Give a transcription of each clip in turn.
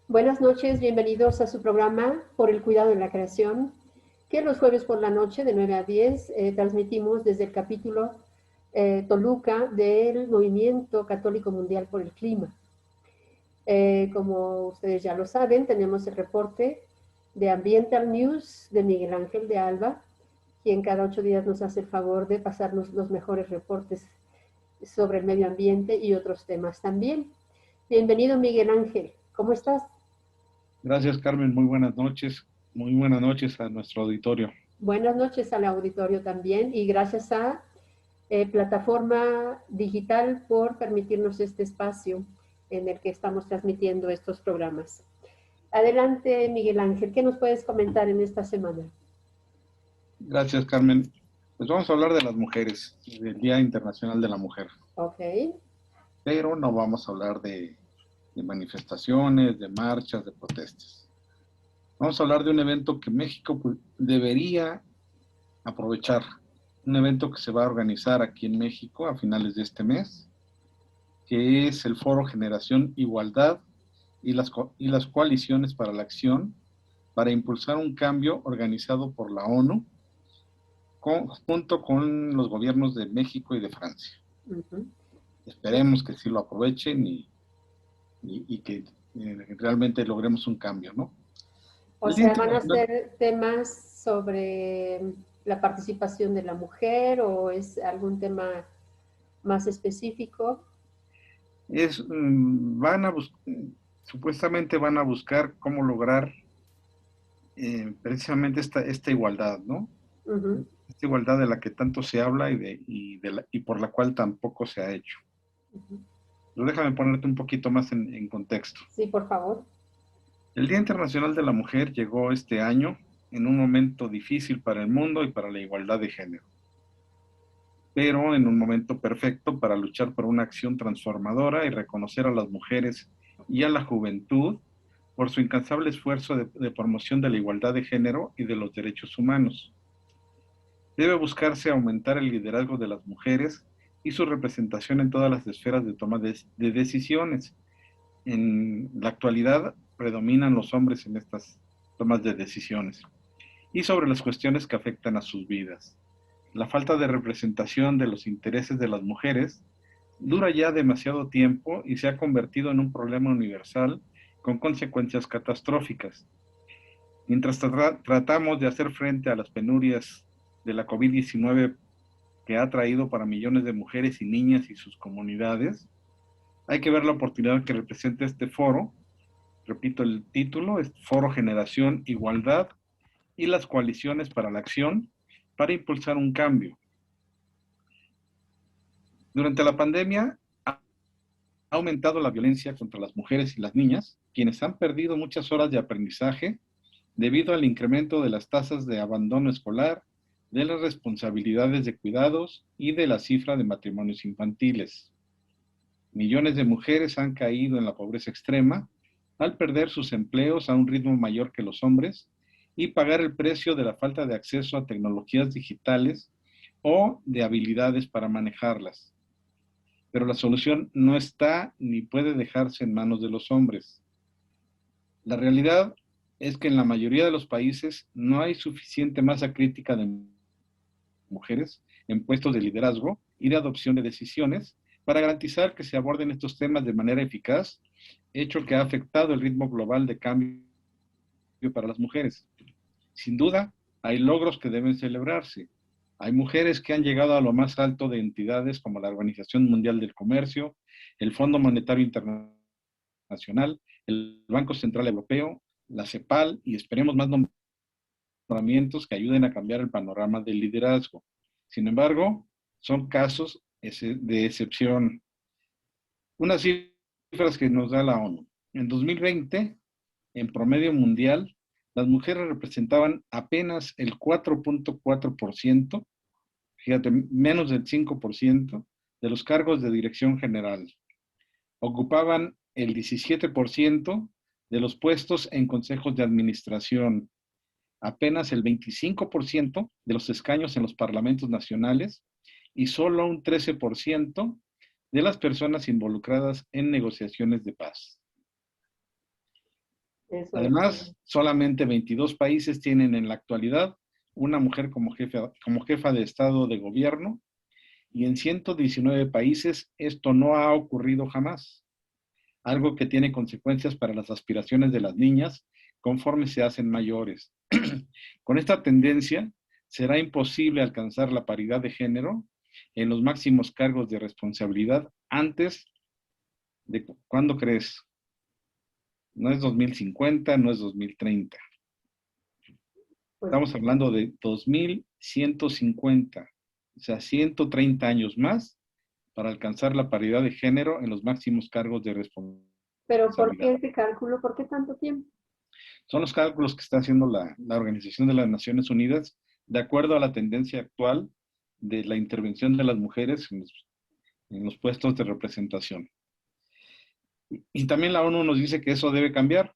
Buenas noches, bienvenidos a su programa Por el Cuidado de la Creación, que los jueves por la noche de 9 a 10 transmitimos desde el capítulo Toluca del Movimiento Católico Mundial por el Clima. Como ustedes ya lo saben, tenemos el reporte de Ambiental News de Miguel Ángel de Alba, quien cada 8 días nos hace el favor de pasarnos los mejores reportes sobre el medio ambiente y otros temas también. Bienvenido, Miguel Ángel, ¿cómo estás? Gracias, Carmen. Muy buenas noches. Muy buenas noches a nuestro auditorio. Buenas noches al auditorio también y gracias a Plataforma Digital por permitirnos este espacio en el que estamos transmitiendo estos programas. Adelante, Miguel Ángel, ¿qué nos puedes comentar en esta semana? Gracias, Carmen. Pues vamos a hablar de las mujeres, del Día Internacional de la Mujer. Ok. Pero no vamos a hablar de manifestaciones, de marchas, de protestas. Vamos a hablar de un evento que México debería aprovechar. Un evento que se va a organizar aquí en México a finales de este mes, que es el Foro Generación Igualdad y las coaliciones para la acción para impulsar un cambio organizado por la ONU junto con los gobiernos de México y de Francia. Uh-huh. Esperemos que sí lo aprovechen y que realmente logremos un cambio, ¿no? O El Día sea, ¿van a Internacional ser temas sobre la participación de la mujer o es algún tema más específico? es, supuestamente van a buscar cómo lograr precisamente esta igualdad, ¿no? Uh-huh. Esta igualdad de la que tanto se habla y por la cual tampoco se ha hecho. Uh-huh. Pero déjame ponerte un poquito más en contexto. Sí, por favor. El Día Internacional de la Mujer llegó este año en un momento difícil para el mundo y para la igualdad de género, pero en un momento perfecto para luchar por una acción transformadora y reconocer a las mujeres y a la juventud por su incansable esfuerzo de promoción de la igualdad de género y de los derechos humanos. Debe buscarse aumentar el liderazgo de las mujeres y su representación en todas las esferas de toma de decisiones. En la actualidad predominan los hombres en estas tomas de decisiones y sobre las cuestiones que afectan a sus vidas. La falta de representación de los intereses de las mujeres dura ya demasiado tiempo y se ha convertido en un problema universal con consecuencias catastróficas. Mientras tratamos de hacer frente a las penurias de la COVID-19 que ha traído para millones de mujeres y niñas y sus comunidades, hay que ver la oportunidad que representa este foro. Repito el título, es Foro Generación Igualdad y las coaliciones para la acción para impulsar un cambio. Durante la pandemia ha aumentado la violencia contra las mujeres y las niñas, quienes han perdido muchas horas de aprendizaje debido al incremento de las tasas de abandono escolar, de las responsabilidades de cuidados y de la cifra de matrimonios infantiles. Millones de mujeres han caído en la pobreza extrema al perder sus empleos a un ritmo mayor que los hombres y pagar el precio de la falta de acceso a tecnologías digitales o de habilidades para manejarlas. Pero la solución no está ni puede dejarse en manos de los hombres. La realidad es que en la mayoría de los países no hay suficiente masa crítica de mujeres en puestos de liderazgo y de adopción de decisiones para garantizar que se aborden estos temas de manera eficaz, hecho que ha afectado el ritmo global de cambio para las mujeres. Sin duda, hay logros que deben celebrarse. Hay mujeres que han llegado a lo más alto de entidades como la Organización Mundial del Comercio, el Fondo Monetario Internacional, el Banco Central Europeo, la CEPAL y esperemos más nombramientos que ayuden a cambiar el panorama del liderazgo. Sin embargo, son casos de excepción. Unas cifras que nos da la ONU. En 2020, en promedio mundial, las mujeres representaban apenas el 4.4%, fíjate, menos del 5% de los cargos de dirección general. Ocupaban el 17% de los puestos en consejos de administración, apenas el 25% de los escaños en los parlamentos nacionales y solo un 13% de las personas involucradas en negociaciones de paz. Eso es. Además, solamente 22 países tienen en la actualidad una mujer como jefa de Estado de gobierno, y en 119 países esto no ha ocurrido jamás, algo que tiene consecuencias para las aspiraciones de las niñas conforme se hacen mayores. Con esta tendencia, será imposible alcanzar la paridad de género en los máximos cargos de responsabilidad antes de, ¿cuándo crees? No es 2050, no es 2030. Pues Estamos hablando de 2150, o sea, 130 años más para alcanzar la paridad de género en los máximos cargos de pero ¿por qué responsabilidad. ese cálculo? ¿Por qué tanto tiempo? Son los cálculos que está haciendo la Organización de las Naciones Unidas de acuerdo a la tendencia actual de la intervención de las mujeres en los puestos de representación. Y también la ONU nos dice que eso debe cambiar,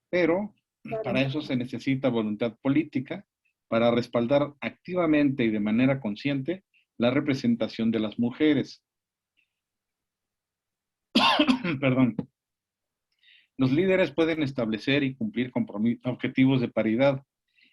pero para Claro. eso se necesita voluntad política para respaldar activamente y de manera consciente la representación de las mujeres. Perdón. Los líderes pueden establecer y cumplir objetivos de paridad,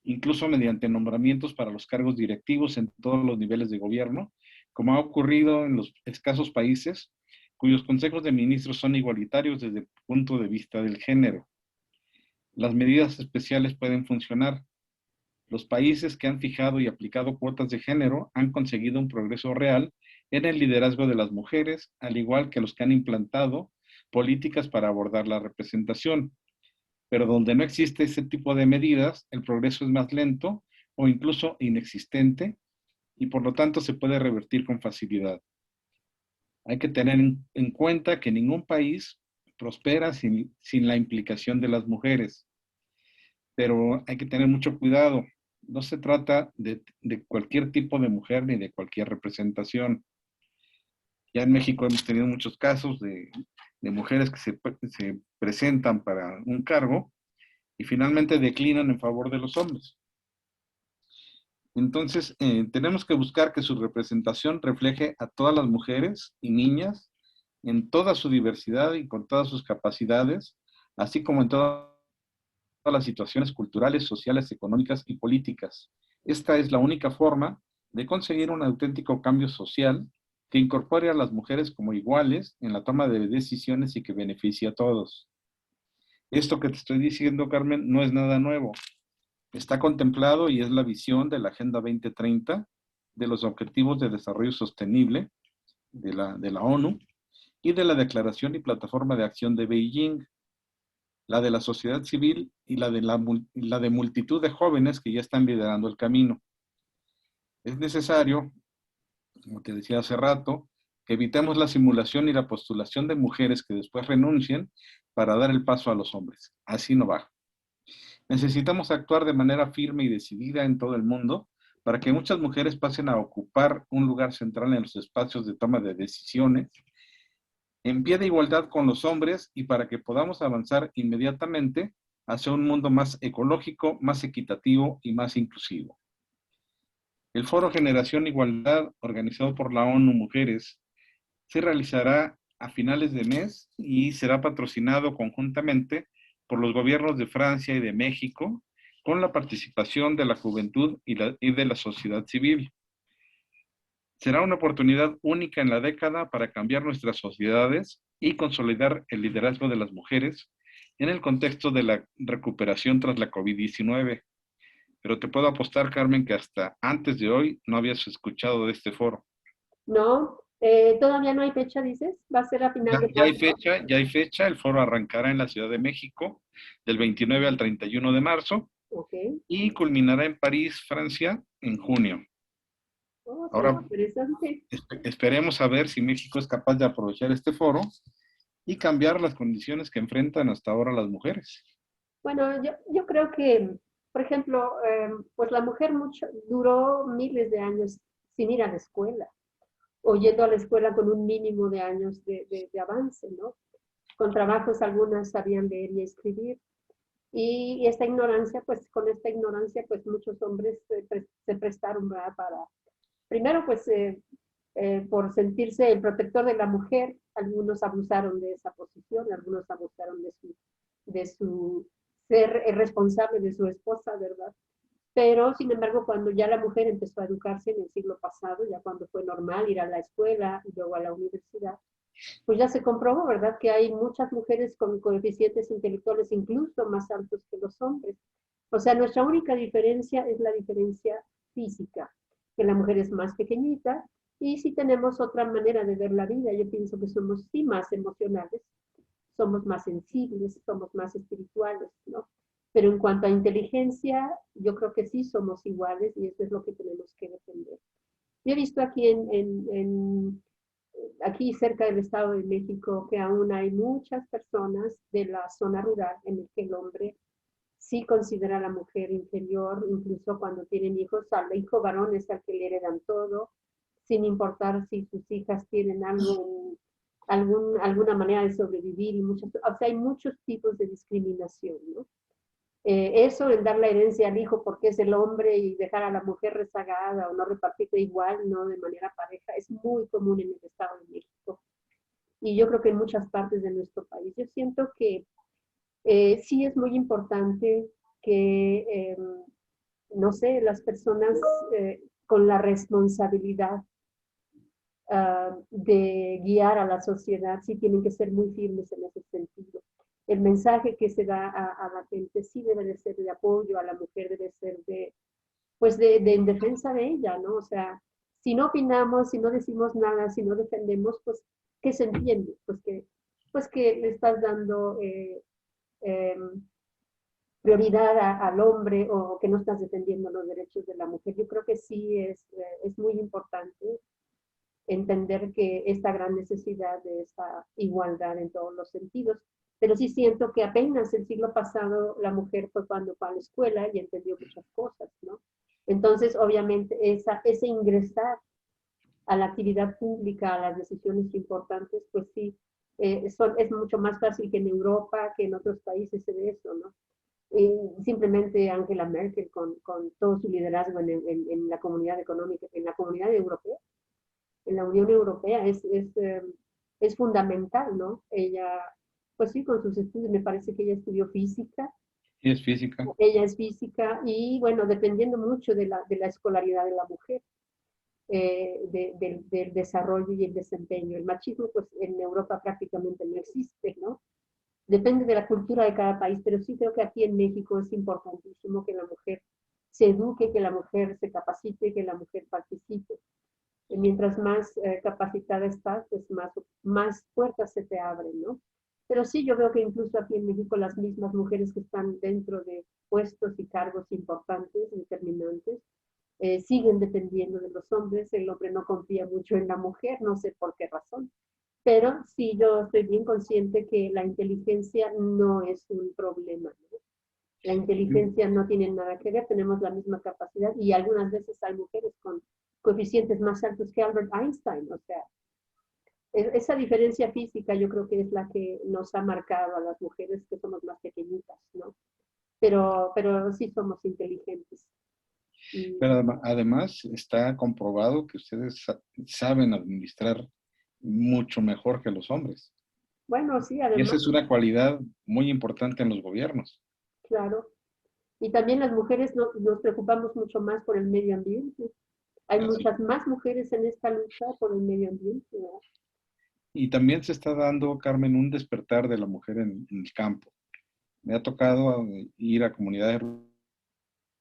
incluso mediante nombramientos para los cargos directivos en todos los niveles de gobierno, como ha ocurrido en los escasos países cuyos consejos de ministros son igualitarios desde el punto de vista del género. Las medidas especiales pueden funcionar. Los países que han fijado y aplicado cuotas de género han conseguido un progreso real en el liderazgo de las mujeres, al igual que los que han implantado políticas para abordar la representación. Pero donde no existe ese tipo de medidas, el progreso es más lento o incluso inexistente y por lo tanto se puede revertir con facilidad. Hay que tener en cuenta que ningún país prospera sin la implicación de las mujeres, pero hay que tener mucho cuidado. No se trata de cualquier tipo de mujer ni de cualquier representación. Ya en México hemos tenido muchos casos de mujeres que se presentan para un cargo y finalmente declinan en favor de los hombres. Entonces, tenemos que buscar que su representación refleje a todas las mujeres y niñas en toda su diversidad y con todas sus capacidades, así como en todas las situaciones culturales, sociales, económicas y políticas. Esta es la única forma de conseguir un auténtico cambio social que incorpore a las mujeres como iguales en la toma de decisiones y que beneficie a todos. Esto que te estoy diciendo, Carmen, no es nada nuevo. Está contemplado y es la visión de la Agenda 2030 de los Objetivos de Desarrollo Sostenible de la ONU y de la Declaración y Plataforma de Acción de Beijing, la de la sociedad civil y la de multitud de jóvenes que ya están liderando el camino. Es necesario, como te decía hace rato, que evitemos la simulación y la postulación de mujeres que después renuncien para dar el paso a los hombres. Así no va. Necesitamos actuar de manera firme y decidida en todo el mundo para que muchas mujeres pasen a ocupar un lugar central en los espacios de toma de decisiones, en pie de igualdad con los hombres y para que podamos avanzar inmediatamente hacia un mundo más ecológico, más equitativo y más inclusivo. El Foro Generación Igualdad, organizado por la ONU Mujeres, se realizará a finales de mes y será patrocinado conjuntamente por los gobiernos de Francia y de México, con la participación de la juventud y de la sociedad civil. Será una oportunidad única en la década para cambiar nuestras sociedades y consolidar el liderazgo de las mujeres en el contexto de la recuperación tras la COVID-19. Pero te puedo apostar, Carmen, que hasta antes de hoy no habías escuchado de este foro. No, todavía no hay fecha, dices. Va a ser a final de marzo. Ya hay fecha, el foro arrancará en la Ciudad de México del 29 al 31 de marzo Ok. y culminará en París, Francia, en junio. Oh, suena Ahora, interesante. esperemos a ver si México es capaz de aprovechar este foro y cambiar las condiciones que enfrentan hasta ahora las mujeres. Bueno, yo creo que, por ejemplo, pues la mujer duró miles de años sin ir a la escuela, o yendo a la escuela con un mínimo de años de avance, ¿no? Con trabajos algunas sabían leer y escribir. Y esta ignorancia, pues con esta ignorancia, pues muchos hombres se prestaron, ¿verdad? Para, primero, pues por sentirse el protector de la mujer, algunos abusaron de esa posición, algunos abusaron de su ser responsable de su esposa, ¿verdad? Pero, sin embargo, cuando ya la mujer empezó a educarse en el siglo pasado, ya cuando fue normal ir a la escuela y luego a la universidad, pues ya se comprobó, ¿verdad?, que hay muchas mujeres con coeficientes intelectuales incluso más altos que los hombres. O sea, nuestra única diferencia es la diferencia física, que la mujer es más pequeñita y sí tenemos otra manera de ver la vida. Yo pienso que somos sí más emocionales, somos más sensibles, somos más espirituales, ¿no? Pero en cuanto a inteligencia, yo creo que sí somos iguales y eso es lo que tenemos que defender. Yo he visto aquí aquí cerca del Estado de México que aún hay muchas personas de la zona rural en el que el hombre sí considera a la mujer inferior, incluso cuando tienen hijos, al hijo varón es al que le heredan todo, sin importar si sus hijas tienen alguna manera de sobrevivir, o sea, hay muchos tipos de discriminación, ¿no? Eso, en dar la herencia al hijo porque es el hombre y dejar a la mujer rezagada o no repartirla igual, no de manera pareja, es muy común en el Estado de México. Y yo creo que en muchas partes de nuestro país. Yo siento que sí es muy importante que, no sé, las personas con la responsabilidad de guiar a la sociedad sí tienen que ser muy firmes en ese sentido. El mensaje que se da a la gente sí debe de ser de apoyo, a la mujer debe ser pues en defensa de ella, ¿no? O sea, si no opinamos, si no decimos nada, si no defendemos, pues, ¿qué se entiende? Pues que le estás dando eh, prioridad al hombre o que no estás defendiendo los derechos de la mujer. Yo creo que sí es muy importante entender que esta gran necesidad de esta igualdad en todos los sentidos. Pero sí siento que apenas el siglo pasado la mujer fue cuando fue a la escuela y entendió muchas cosas, ¿no? Entonces, obviamente, ese ingresar a la actividad pública, a las decisiones importantes, pues sí, es mucho más fácil que en Europa, que en otros países se ve eso, ¿no? Simplemente Angela Merkel con todo su liderazgo en la comunidad económica, en la comunidad europea, en la Unión Europea, es fundamental, ¿no? Ella, pues sí, con sus estudios, me parece que ella estudió física, Sí, es física. ella es física y bueno, dependiendo mucho de la escolaridad de la mujer, del desarrollo y el desempeño. El machismo, pues en Europa prácticamente no existe, ¿no? Depende de la cultura de cada país, pero sí creo que aquí en México es importantísimo que la mujer se eduque, que la mujer se capacite, que la mujer participe. Mientras más capacitada estás, pues más puertas se te abren, ¿no? Pero sí, yo veo que incluso aquí en México las mismas mujeres que están dentro de puestos y cargos importantes, determinantes, siguen dependiendo de los hombres. El hombre no confía mucho en la mujer, no sé por qué razón. Pero sí, yo estoy bien consciente que la inteligencia no es un problema, ¿no? La inteligencia no tiene nada que ver, tenemos la misma capacidad y algunas veces hay mujeres con coeficientes más altos que Albert Einstein, o sea, esa diferencia física yo creo que es la que nos ha marcado a las mujeres que somos más pequeñitas, ¿no? Pero sí somos inteligentes. Y, Pero además está comprobado que ustedes saben administrar mucho mejor que los hombres. bueno, sí, Y esa además, es una cualidad muy importante en los gobiernos. claro. Y también las mujeres nos preocupamos mucho más por el medio ambiente. Hay Así. muchas más mujeres en esta lucha por el medio ambiente, ¿no? Y también se está dando, Carmen, un despertar de la mujer en el campo. Me ha tocado ir a comunidades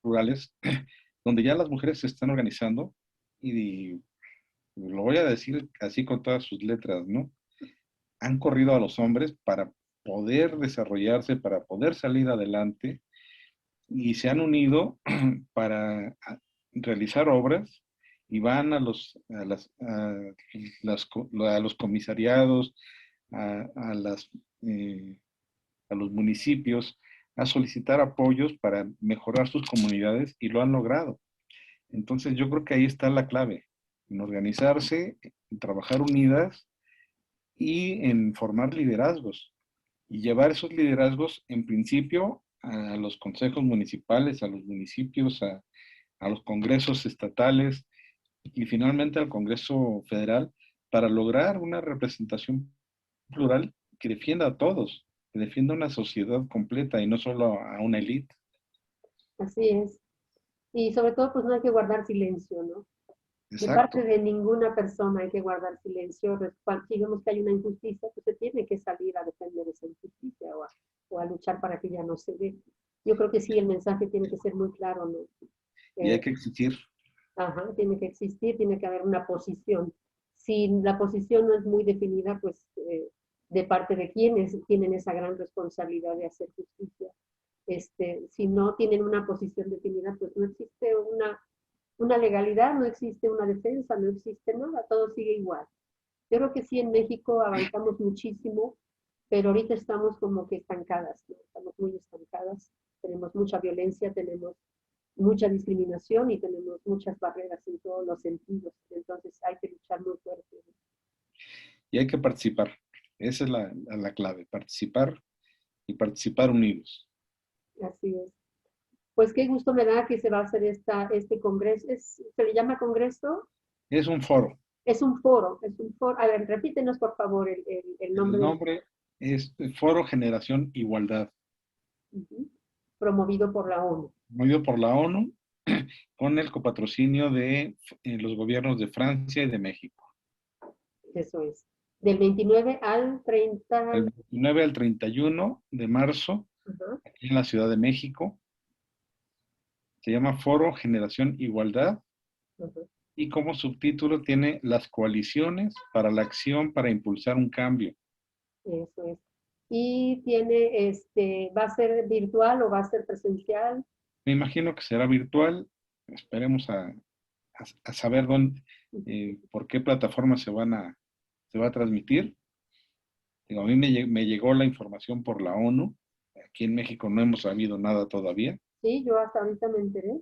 rurales donde ya las mujeres se están organizando y lo voy a decir así con todas sus letras, ¿no? Han corrido a los hombres para poder desarrollarse, para poder salir adelante y se han unido para realizar obras y van a los comisariados, a, las, eh, a los municipios, a solicitar apoyos para mejorar sus comunidades y lo han logrado. Entonces yo creo que ahí está la clave, en organizarse, en trabajar unidas y en formar liderazgos y llevar esos liderazgos en principio a los consejos municipales, a los municipios, a los congresos estatales y finalmente al Congreso Federal para lograr una representación plural que defienda a todos, que defienda una sociedad completa y no solo a una élite. Así es. Y sobre todo, pues no hay que guardar silencio, ¿no? De parte Exacto. de ninguna persona hay que guardar silencio. Si vemos que hay una injusticia, pues se tiene que salir a defender esa injusticia o a luchar para que ya no se dé. Yo creo que sí, el mensaje tiene que ser muy claro, ¿no? Y hay Eh, que exigir. ajá, tiene que existir, tiene que haber una posición. Si la posición no es muy definida, pues de parte de quienes tienen esa gran responsabilidad de hacer justicia. Si no tienen una posición definida, pues no existe una legalidad, no existe una defensa, no existe nada, todo sigue igual. Yo creo que sí, en México avanzamos muchísimo, pero ahorita estamos como que estancadas, ¿no? Estamos muy estancadas, tenemos mucha violencia, tenemos mucha discriminación y tenemos muchas barreras en todos los sentidos, entonces hay que luchar muy fuerte, ¿no? Y hay que participar. Esa es la clave, participar y participar unidos. Así es. Pues qué gusto me da que se va a hacer este congreso. ¿Se le llama congreso? Es un foro. Es un foro, es un foro. A ver, repítenos por favor el El nombre del nombre es Foro Generación Igualdad, uh-huh, promovido por la ONU. promovido por la ONU con el copatrocinio de los gobiernos de Francia y de México. Eso es. Del 29 al 30. Del 29 al 31 de marzo, Uh-huh, aquí en la Ciudad de México, se llama Foro Generación Igualdad uh-huh. y como subtítulo tiene Las coaliciones para la acción para impulsar un cambio. Eso es. Y tiene, ¿va a ser virtual o va a ser presencial? Me imagino que será virtual. Esperemos a saber dónde, por qué plataforma se va a transmitir. Digo, a mí me llegó la información por la ONU. Aquí en México no hemos sabido nada todavía. Sí, yo hasta ahorita me enteré.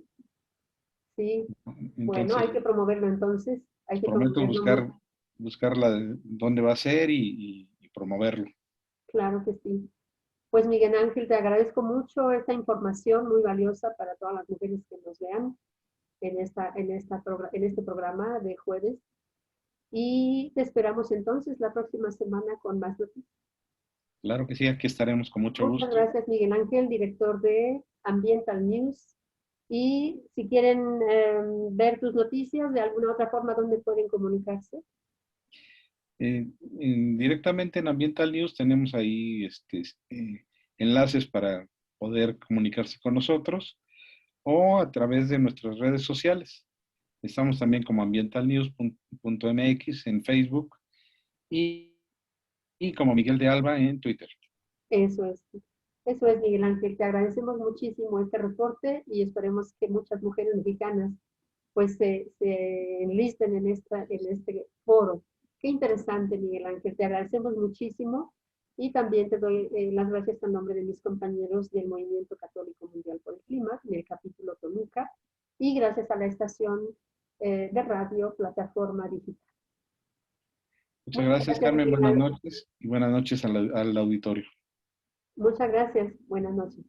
Sí, bueno, Entonces, hay que promoverlo entonces, hay que prometo promoverlo muy buscar dónde va a ser y promoverlo. claro que sí. Pues Miguel Ángel, te agradezco mucho esta información muy valiosa para todas las mujeres que nos vean en este programa de jueves. Y te esperamos entonces la próxima semana con más noticias. Claro que sí, aquí estaremos con mucho Muchas gusto. gracias, Miguel Ángel, director de Ambiental News. Y si quieren ver tus noticias de alguna otra forma, ¿dónde pueden comunicarse? Directamente en Ambiental News tenemos ahí enlaces para poder comunicarse con nosotros o a través de nuestras redes sociales. Estamos también como ambientalnews.mx en Facebook y como Miguel de Alba en Twitter. Eso es. Eso es, Miguel Ángel. Te agradecemos muchísimo este reporte y esperemos que muchas mujeres mexicanas pues se enlisten en este foro. Qué interesante, Miguel Ángel. Te agradecemos muchísimo y también te doy las gracias en nombre de mis compañeros del Movimiento Católico Mundial por el Clima, en el capítulo Toluca, y gracias a la estación de radio Plataforma Digital. Muchas Muchas gracias, gracias, Carmen. Miguel Buenas Ángel. noches y buenas noches al auditorio. Muchas gracias. Buenas noches.